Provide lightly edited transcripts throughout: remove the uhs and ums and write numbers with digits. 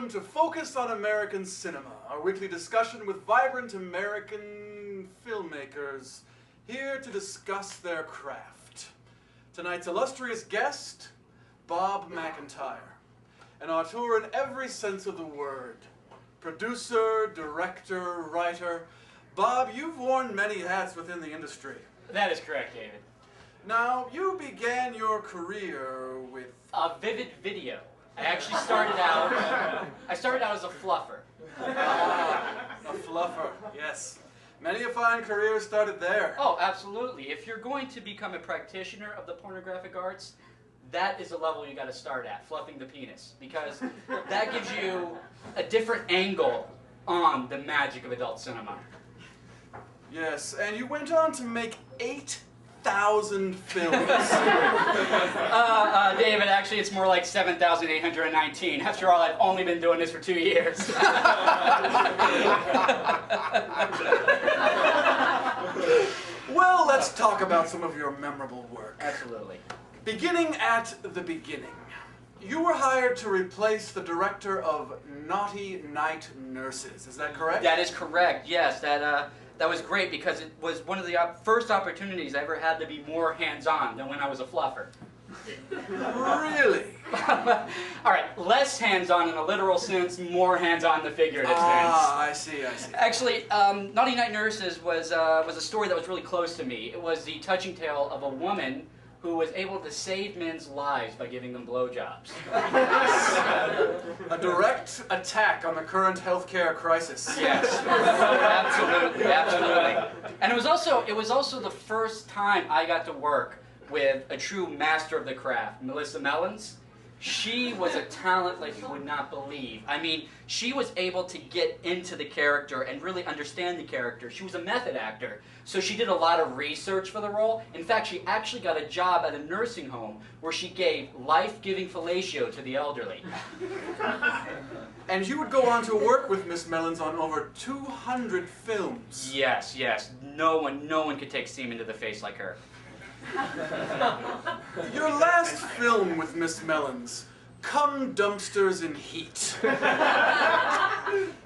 welcome to Focus on American Cinema, our weekly discussion with vibrant American filmmakers here to discuss their craft. Tonight's illustrious guest, Bob McIntyre, an auteur in every sense of the word. Producer, director, writer. Bob, you've worn many hats within the industry. That is correct, David. Now, you began your career with... Vivid Video. I actually started out, as a fluffer. A fluffer, yes. Many a fine career started there. Oh, absolutely. If you're going to become a practitioner of the pornographic arts, that is the level you got to start at, fluffing the penis. Because that gives you a different angle on the magic of adult cinema. Yes, and you went on to make 8,000 films. David, actually it's more like 7,819. After all, I've only been doing this for 2 years. Well, let's talk about some of your memorable work. Absolutely. Beginning at the beginning, you were hired to replace the director of Naughty Night Nurses. Is that correct? That is correct, yes. That was great because it was one of the first opportunities I ever had to be more hands-on than when I was a fluffer. Really? All right, less hands-on in a literal sense, more hands-on in the figurative sense. Ah, I see. Actually, Naughty Night Nurses was a story that was really close to me. It was the touching tale of a woman who was able to save men's lives by giving them blowjobs. A direct attack on the current healthcare crisis. Yes, absolutely, absolutely. And it was also the first time I got to work with a true master of the craft, Melissa Mellons. She was a talent like you would not believe. I mean, she was able to get into the character and really understand the character. She was a method actor, so she did a lot of research for the role. In fact, she actually got a job at a nursing home where she gave life-giving fellatio to the elderly. And you would go on to work with Miss Mellons on over 200 films. Yes, yes. No one could take semen to the face like her. Your last film with Miss Mellons, Come Dumpsters in Heat.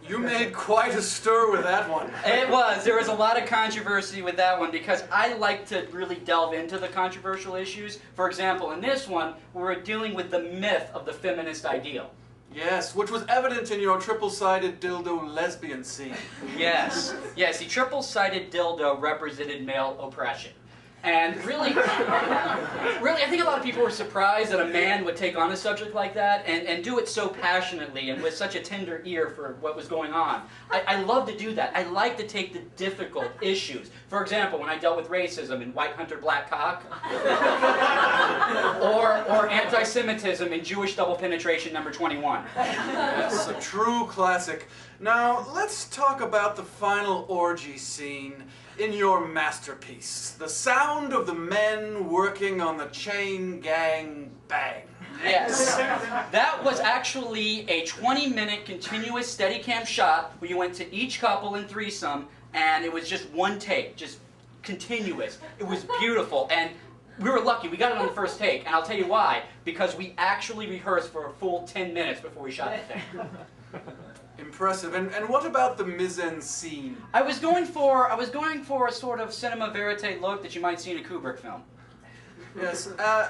You made quite a stir with that one. It was. There was a lot of controversy with that one because I like to really delve into the controversial issues. For example, in this one, we were dealing with the myth of the feminist ideal. Yes, which was evident in your triple-sided dildo lesbian scene. Yes. Yes, the triple-sided dildo represented male oppression. And really, I think a lot of people were surprised that a man would take on a subject like that and do it so passionately and with such a tender ear for what was going on. I love to do that. I like to take the difficult issues. For example, when I dealt with racism in White Hunter Black Cock, or anti-Semitism in Jewish Double Penetration number 21. Yes, a true classic. Now, let's talk about the final orgy scene in your masterpiece, the sound of the men working on the chain gang bang. Yes. That was actually a 20-minute continuous Steadicam shot where you went to each couple in threesome, and it was just one take, just continuous. It was beautiful, and we were lucky. We got it on the first take, and I'll tell you why. Because we actually rehearsed for a full 10 minutes before we shot the thing. Impressive. And what about the mise-en-scene? I was going for a sort of cinema verite look that you might see in a Kubrick film. Yes,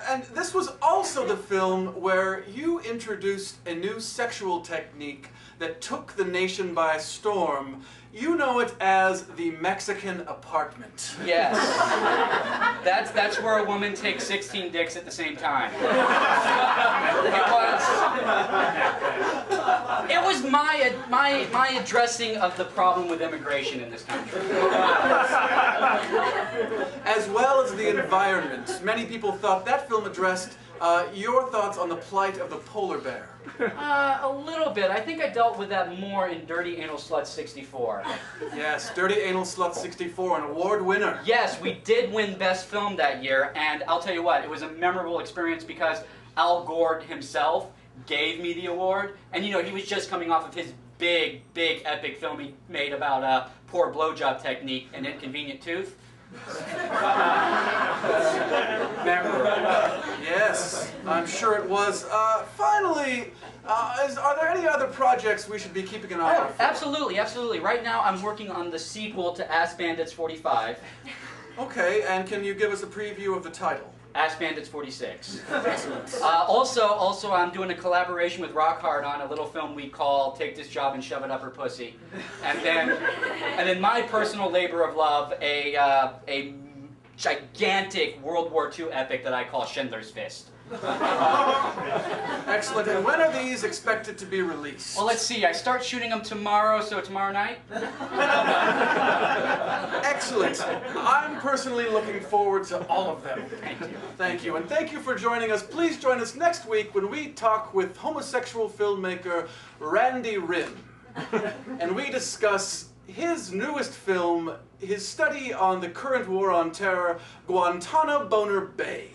and this was also the film where you introduced a new sexual technique that took the nation by storm. You know it as the Mexican apartment. Yes. That's where a woman takes 16 dicks at the same time. It was my addressing of the problem with immigration in this country. As well as the environment. Many people thought that film addressed your thoughts on the plight of the polar bear. A little bit. I think I dealt with that more in Dirty Anal Slut 64. Yes, Dirty Anal Slut 64, an award winner. Yes, we did win Best Film that year, and I'll tell you what, it was a memorable experience because Al Gore himself gave me the award, and you know, he was just coming off of his big epic film he made about poor blowjob technique and inconvenient tooth. Yes, I'm sure it was. Finally, Are there any other projects we should be keeping an eye out for? Absolutely, absolutely. Right now I'm working on the sequel to Ass Bandits 45. Okay, and can you give us a preview of the title? Ass Bandits 46. Excellent. Also, I'm doing a collaboration with Rock Hard on a little film we call Take This Job and Shove It Up Her Pussy. And then my personal labor of love, a gigantic World War II epic that I call Schindler's Fist. Excellent. And when are these expected to be released? Well, let's see. I start shooting them tomorrow, so tomorrow night. Excellent. I'm personally looking forward to all of them. Thank you. Thank you. And thank you for joining us. Please join us next week when we talk with homosexual filmmaker Randy Rim. And we discuss his newest film, his study on the current war on terror, Guantanamo Boner Bay.